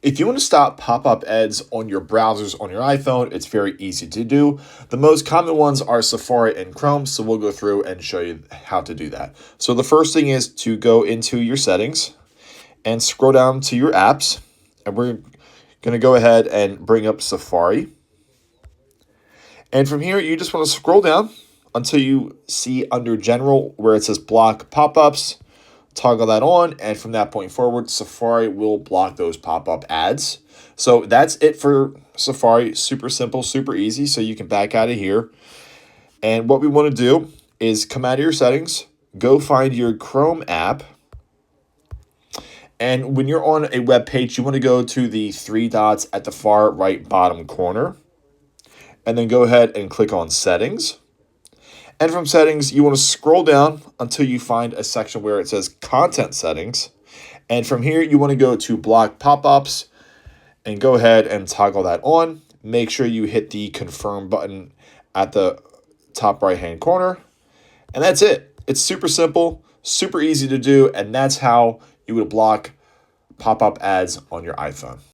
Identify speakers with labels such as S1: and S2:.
S1: If you want to stop pop-up ads on your browsers on your iPhone, it's very easy to do. The most common ones are Safari and Chrome, so we'll go through and show you how to do that. So the first thing is to go into your settings and scroll down to your apps, and we're going to go ahead and bring up Safari. And from here, you just want to scroll down until you see under General where it says Block Pop-ups. Toggle that on, and from that point forward, Safari will block those pop-up ads. So that's it for Safari. Super simple, super easy. So you can back out of here. And what we want to do is come out of your settings, go find your Chrome app. And when you're on a web page, you want to go to the three dots at the far right bottom corner. And then go ahead and click on Settings. And from Settings, you want to scroll down until you find a section where it says Content Settings. And from here, you want to go to Block Pop-ups and go ahead and toggle that on. Make sure you hit the Confirm button at the top right-hand corner. And that's it. It's super simple, super easy to do, and that's how you would block pop-up ads on your iPhone.